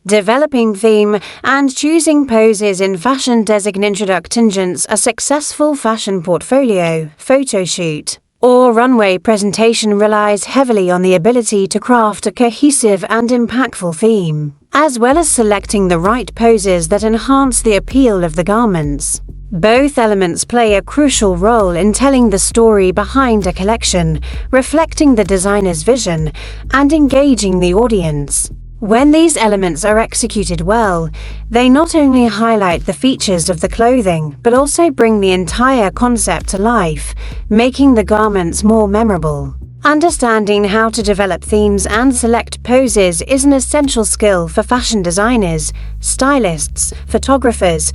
Developing theme and choosing poses in fashion introductions. A successful fashion portfolio, photo shoot, or runway presentation relies heavily on the ability to craft a cohesive and impactful theme, as well as selecting the right poses that enhance the appeal of the garments. Both elements play a crucial role in telling the story behind a collection, reflecting the designer's vision, and engaging the audience. When these elements are executed well, they not only highlight the features of the clothing, but also bring the entire concept to life, making the garments more memorable. Understanding how to develop themes and select poses is an essential skill for fashion designers, stylists, photographers,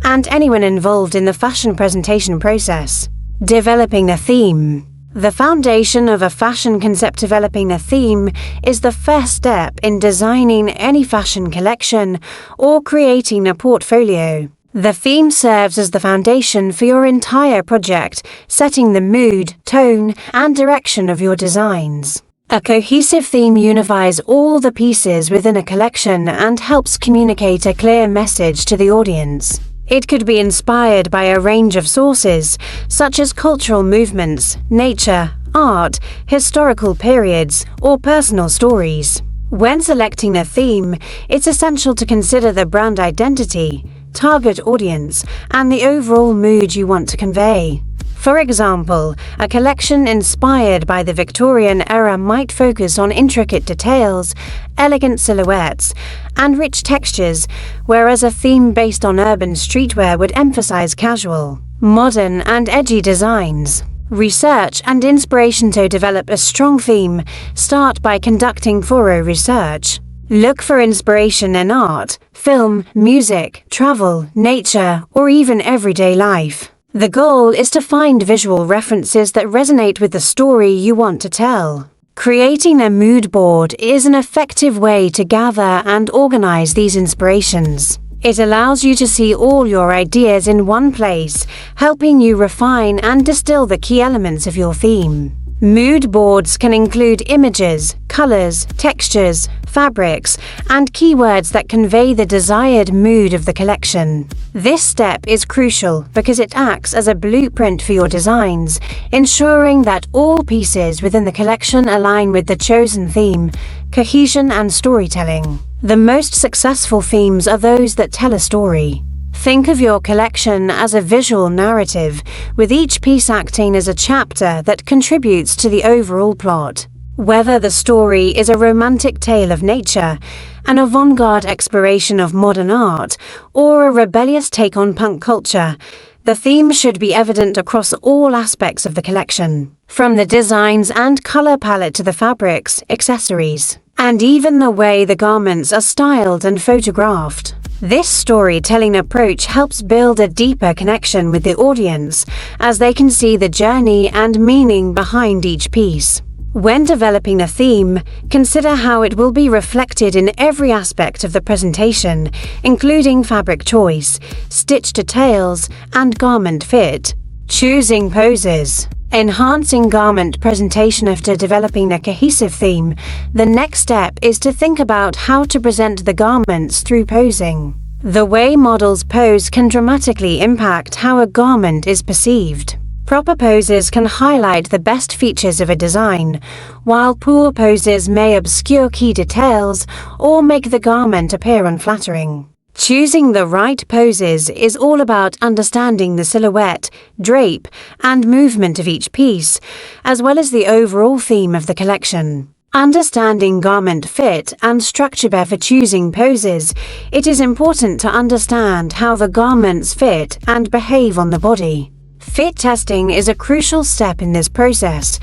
and anyone involved in the fashion presentation process. Developing a theme. The foundation of a fashion concept. Developing a theme is the first step in designing any fashion collection or creating a portfolio. The theme serves as the foundation for your entire project, setting the mood, tone, and direction of your designs. A cohesive theme unifies all the pieces within a collection and helps communicate a clear message to the audience. It could be inspired by a range of sources, such as cultural movements, nature, art, historical periods, or personal stories. When selecting a theme, it's essential to consider the brand identity, target audience, and the overall mood you want to convey. For example, a collection inspired by the Victorian era might focus on intricate details, elegant silhouettes, and rich textures, whereas a theme based on urban streetwear would emphasize casual, modern, and edgy designs. Research and inspiration. To develop a strong theme, start by conducting thorough research. Look for inspiration in art, film, music, travel, nature, or even everyday life. The goal is to find visual references that resonate with the story you want to tell. Creating a mood board is an effective way to gather and organize these inspirations. It allows you to see all your ideas in one place, helping you refine and distill the key elements of your theme. Mood boards can include images, colors, textures, fabrics, and keywords that convey the desired mood of the collection. This step is crucial because it acts as a blueprint for your designs, ensuring that all pieces within the collection align with the chosen theme, cohesion, and storytelling. The most successful themes are those that tell a story. Think of your collection as a visual narrative, with each piece acting as a chapter that contributes to the overall plot. Whether the story is a romantic tale of nature, an avant-garde exploration of modern art, or a rebellious take on punk culture, the theme should be evident across all aspects of the collection, from the designs and color palette to the fabrics, accessories, and even the way the garments are styled and photographed. This storytelling approach helps build a deeper connection with the audience, as they can see the journey and meaning behind each piece. When developing a theme, consider how it will be reflected in every aspect of the presentation, including fabric choice, stitch details, and garment fit. Choosing poses. Enhancing garment presentation. After developing a cohesive theme, the next step is to think about how to present the garments through posing. The way models pose can dramatically impact how a garment is perceived. Proper poses can highlight the best features of a design, while poor poses may obscure key details or make the garment appear unflattering. Choosing the right poses is all about understanding the silhouette, drape, and movement of each piece, as well as the overall theme of the collection. Understanding garment fit and structure. For choosing poses, it is important to understand how the garments fit and behave on the body. Fit testing is a crucial step in this process,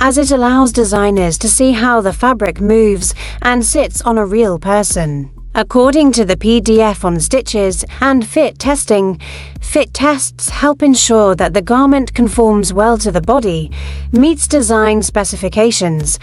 as it allows designers to see how the fabric moves and sits on a real person. According to the PDF on stitches and fit testing, fit tests help ensure that the garment conforms well to the body, meets design specifications,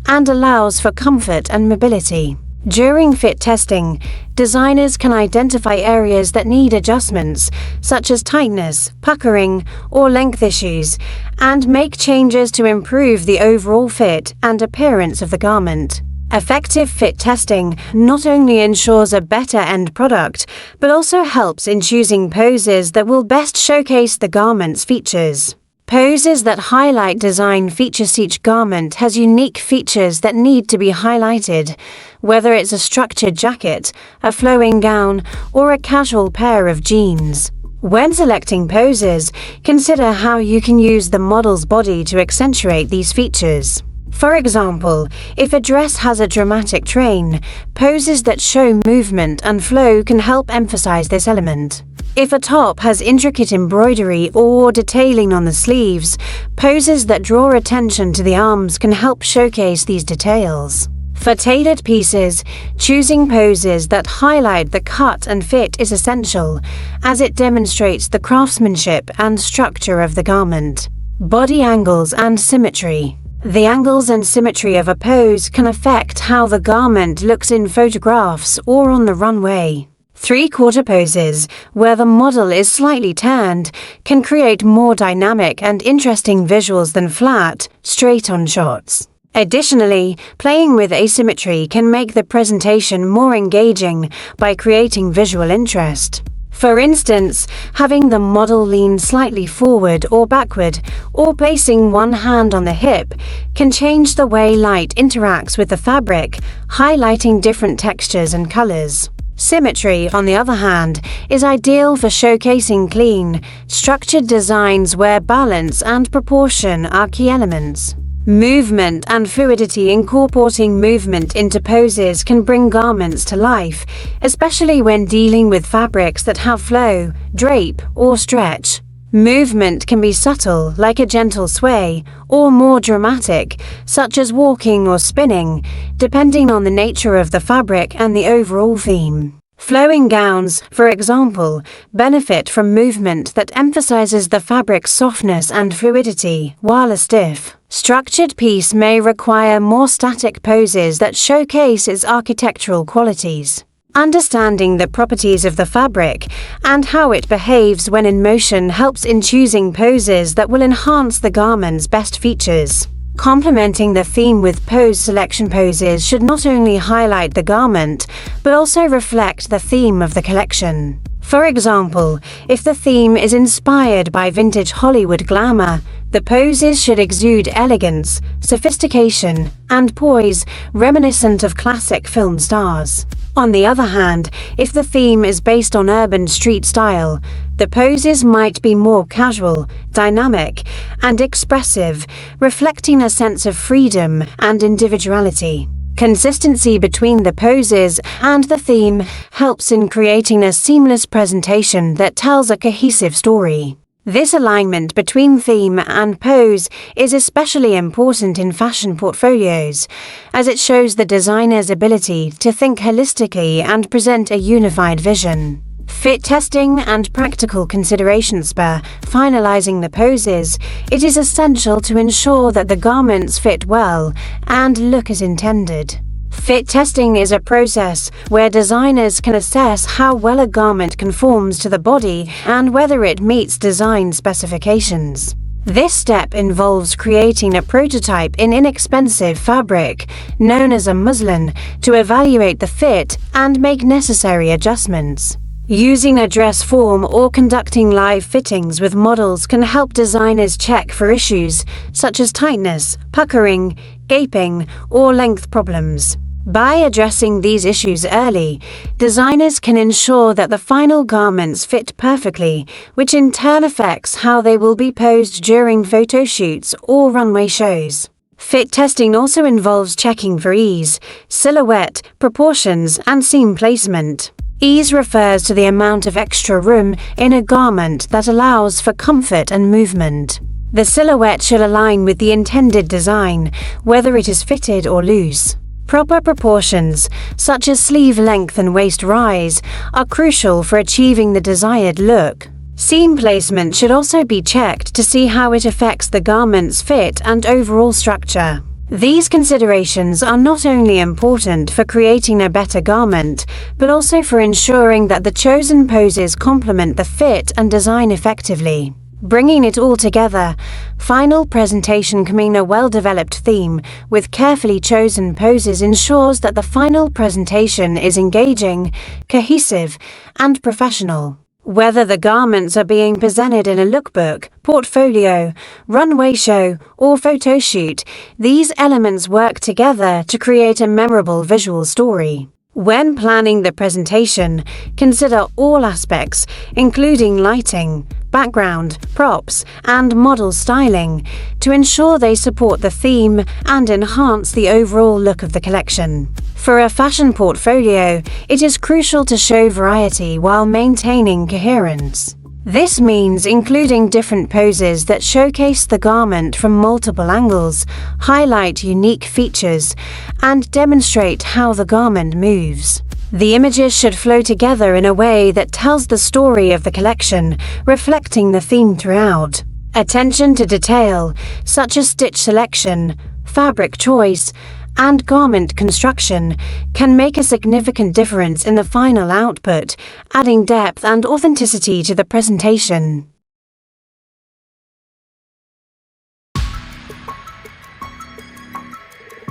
and allows for comfort and mobility. During fit testing, designers can identify areas that need adjustments, such as tightness, puckering, or length issues, and make changes to improve the overall fit and appearance of the garment. Effective fit testing not only ensures a better end product, but also helps in choosing poses that will best showcase the garment's features. Poses that highlight design features. Each garment has unique features that need to be highlighted, whether it's a structured jacket, a flowing gown, or a casual pair of jeans. When selecting poses, consider how you can use the model's body to accentuate these features. For example, if a dress has a dramatic train, poses that show movement and flow can help emphasize this element. If a top has intricate embroidery or detailing on the sleeves, poses that draw attention to the arms can help showcase these details. For tailored pieces, choosing poses that highlight the cut and fit is essential, as it demonstrates the craftsmanship and structure of the garment. Body angles and symmetry. The angles and symmetry of a pose can affect how the garment looks in photographs or on the runway. Three-quarter poses, where the model is slightly turned, can create more dynamic and interesting visuals than flat, straight-on shots. Additionally, playing with asymmetry can make the presentation more engaging by creating visual interest. For instance, having the model lean slightly forward or backward, or placing one hand on the hip, can change the way light interacts with the fabric, highlighting different textures and colors. Symmetry, on the other hand, is ideal for showcasing clean, structured designs where balance and proportion are key elements. Movement and fluidity. Incorporating movement into poses can bring garments to life, especially when dealing with fabrics that have flow, drape, or stretch. Movement can be subtle, like a gentle sway, or more dramatic, such as walking or spinning, depending on the nature of the fabric and the overall theme. Flowing gowns, for example, benefit from movement that emphasizes the fabric's softness and fluidity, while a stiff, structured piece may require more static poses that showcase its architectural qualities. Understanding the properties of the fabric and how it behaves when in motion helps in choosing poses that will enhance the garment's best features. Complementing the theme with pose selection. Poses should not only highlight the garment, but also reflect the theme of the collection. For example, if the theme is inspired by vintage Hollywood glamour, the poses should exude elegance, sophistication, and poise reminiscent of classic film stars. On the other hand, if the theme is based on urban street style, the poses might be more casual, dynamic, and expressive, reflecting a sense of freedom and individuality. Consistency between the poses and the theme helps in creating a seamless presentation that tells a cohesive story. This alignment between theme and pose is especially important in fashion portfolios, as it shows the designer's ability to think holistically and present a unified vision. Fit testing and practical considerations. For finalizing the poses, it is essential to ensure that the garments fit well and look as intended. Fit testing is a process where designers can assess how well a garment conforms to the body and whether it meets design specifications. This step involves creating a prototype in inexpensive fabric, known as a muslin, to evaluate the fit and make necessary adjustments. Using a dress form or conducting live fittings with models can help designers check for issues such as tightness, puckering, gaping, or length problems. By addressing these issues early, designers can ensure that the final garments fit perfectly, which in turn affects how they will be posed during photo shoots or runway shows. Fit testing also involves checking for ease, silhouette, proportions, and seam placement. Ease refers to the amount of extra room in a garment that allows for comfort and movement. The silhouette should align with the intended design, whether it is fitted or loose. Proper proportions, such as sleeve length and waist rise, are crucial for achieving the desired look. Seam placement should also be checked to see how it affects the garment's fit and overall structure. These considerations are not only important for creating a better garment, but also for ensuring that the chosen poses complement the fit and design effectively. Bringing it all together, final presentation can mean a well-developed theme with carefully chosen poses ensures that the final presentation is engaging, cohesive, and professional. Whether the garments are being presented in a lookbook, portfolio, runway show, or photo shoot, these elements work together to create a memorable visual story. When planning the presentation, consider all aspects, including lighting, background, props, and model styling, to ensure they support the theme and enhance the overall look of the collection. For a fashion portfolio, it is crucial to show variety while maintaining coherence. This means including different poses that showcase the garment from multiple angles, highlight unique features, and demonstrate how the garment moves. The images should flow together in a way that tells the story of the collection, reflecting the theme throughout. Attention to detail, such as stitch selection, fabric choice, and garment construction, can make a significant difference in the final output, adding depth and authenticity to the presentation.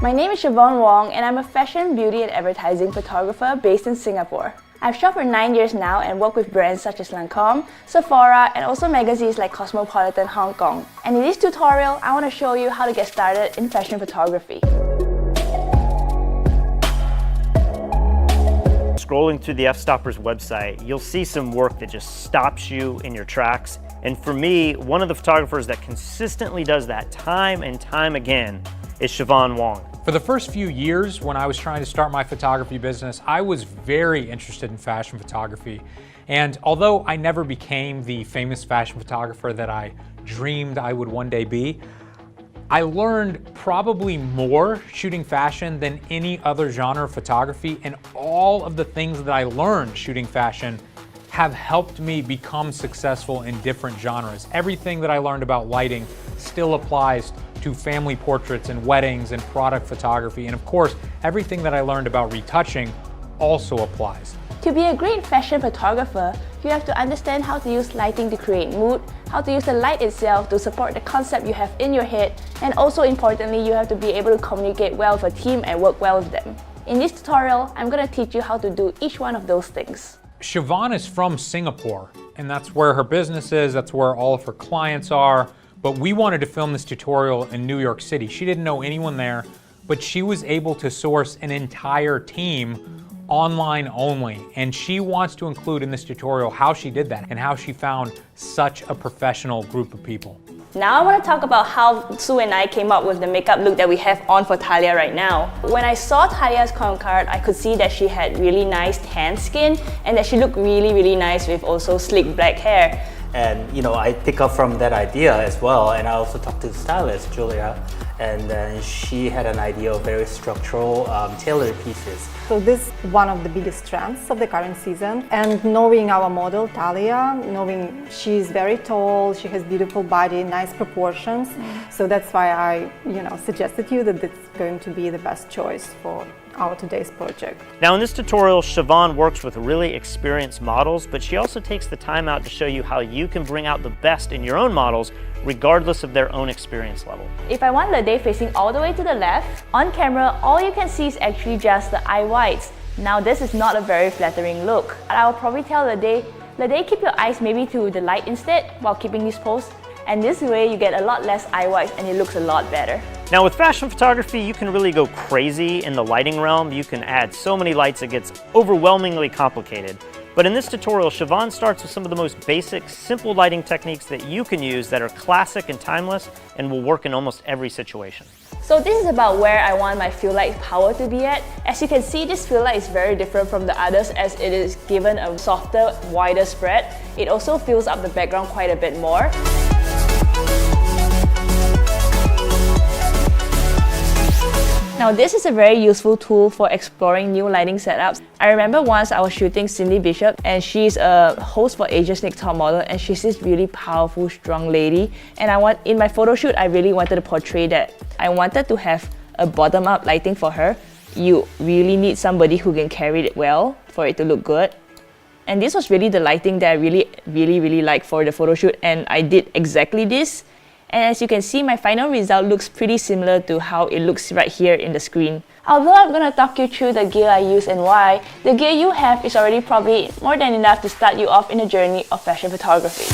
My name is Siobhan Wong, and I'm a fashion, beauty, and advertising photographer based in Singapore. I've shot for 9 years now and worked with brands such as Lancome, Sephora, and also magazines like Cosmopolitan Hong Kong. And in this tutorial, I want to show you how to get started in fashion photography. Scrolling through the F-Stoppers website, you'll see some work that just stops you in your tracks. And for me, one of the photographers that consistently does that time and time again is Siobhan Wong. For the first few years when I was trying to start my photography business, I was very interested in fashion photography. And although I never became the famous fashion photographer that I dreamed I would one day be, I learned probably more shooting fashion than any other genre of photography, and all of the things that I learned shooting fashion have helped me become successful in different genres. Everything that I learned about lighting still applies to family portraits and weddings and product photography, and of course, everything that I learned about retouching also applies. To be a great fashion photographer, you have to understand how to use lighting to create mood, how to use the light itself to support the concept you have in your head, and also importantly, you have to be able to communicate well with a team and work well with them. In this tutorial, I'm going to teach you how to do each one of those things. Siobhan is from Singapore, and that's where her business is, that's where all of her clients are, but we wanted to film this tutorial in New York City. She didn't know anyone there, but she was able to source an entire team online only, and she wants to include in this tutorial how she did that and how she found such a professional group of people. Now I want to talk about how Sue and I came up with the makeup look that we have on for Talia right now. When I saw Talia's con card, I could see that she had really nice tan skin and that she looked really nice with also sleek black hair. And I pick up from that idea as well, and I also talked to the stylist, Julia, and then she had an idea of very structural, tailored pieces. So this is one of the biggest trends of the current season. And knowing our model, Talia, knowing she's very tall, she has beautiful body, nice proportions. So that's why I, suggested you that it's going to be the best choice for our today's project. Now in this tutorial, Siobhan works with really experienced models, but she also takes the time out to show you how you can bring out the best in your own models, regardless of their own experience level. If I want Lede facing all the way to the left, on camera, all you can see is actually just the eye whites. Now this is not a very flattering look. I'll probably tell Lede, keep your eyes maybe to the light instead while keeping this pose. And this way you get a lot less eye whites and it looks a lot better. Now with fashion photography, you can really go crazy in the lighting realm. You can add so many lights it gets overwhelmingly complicated. But in this tutorial, Siobhan starts with some of the most basic, simple lighting techniques that you can use that are classic and timeless and will work in almost every situation. So this is about where I want my fill light power to be at. As you can see, this fill light is very different from the others as it is given a softer, wider spread. It also fills up the background quite a bit more. Now this is a very useful tool for exploring new lighting setups. I remember once I was shooting Cindy Bishop, and she's a host for Asia's Next Top Model, and she's this really powerful, strong lady. And in my photo shoot, I really wanted to portray that. I wanted to have a bottom-up lighting for her. You really need somebody who can carry it well for it to look good. And this was really the lighting that I really liked for the photo shoot, and I did exactly this. And as you can see, my final result looks pretty similar to how it looks right here in the screen. Although I'm gonna talk you through the gear I use and why, the gear you have is already probably more than enough to start you off in the journey of fashion photography.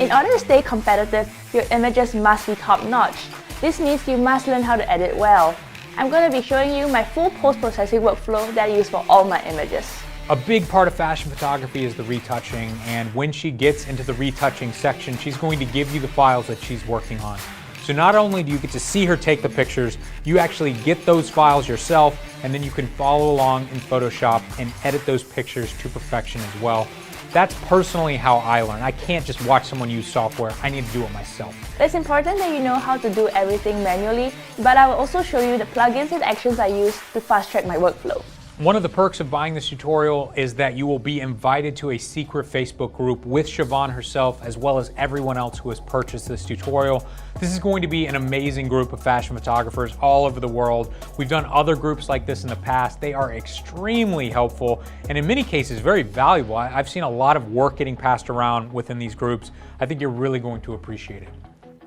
In order to stay competitive, your images must be top-notch. This means you must learn how to edit well. I'm going to be showing you my full post-processing workflow that I use for all my images. A big part of fashion photography is the retouching, and when she gets into the retouching section, she's going to give you the files that she's working on. So not only do you get to see her take the pictures, you actually get those files yourself, and then you can follow along in Photoshop and edit those pictures to perfection as well. That's personally how I learn. I can't just watch someone use software. I need to do it myself. It's important that you know how to do everything manually, but I will also show you the plugins and actions I use to fast-track my workflow. One of the perks of buying this tutorial is that you will be invited to a secret Facebook group with Siobhan herself, as well as everyone else who has purchased this tutorial. This is going to be an amazing group of fashion photographers all over the world. We've done other groups like this in the past. They are extremely helpful and in many cases very valuable. I've seen a lot of work getting passed around within these groups. I think you're really going to appreciate it.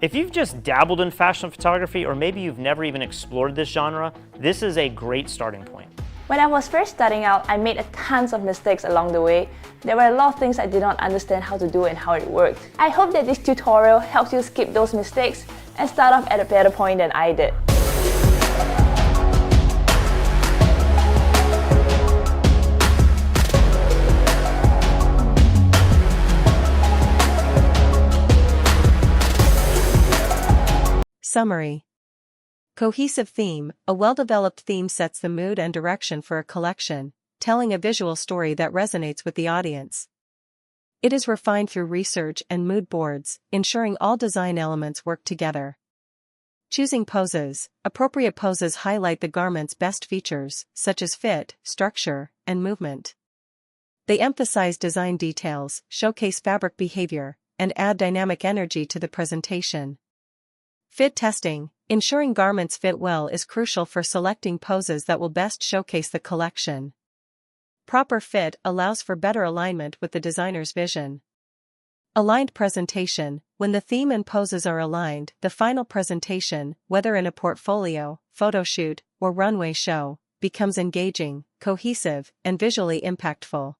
If you've just dabbled in fashion photography, or maybe you've never even explored this genre, this is a great starting point. When I was first starting out, I made tons of mistakes along the way. There were a lot of things I did not understand how to do and how it worked. I hope that this tutorial helps you skip those mistakes and start off at a better point than I did. Summary. Cohesive theme. A well-developed theme sets the mood and direction for a collection, telling a visual story that resonates with the audience. It is refined through research and mood boards, ensuring all design elements work together. Choosing poses. Appropriate poses highlight the garment's best features, such as fit, structure, and movement. They emphasize design details, showcase fabric behavior, and add dynamic energy to the presentation. Fit testing. Ensuring garments fit well is crucial for selecting poses that will best showcase the collection. Proper fit allows for better alignment with the designer's vision. Aligned presentation. When the theme and poses are aligned, the final presentation, whether in a portfolio, photo shoot, or runway show, becomes engaging, cohesive, and visually impactful.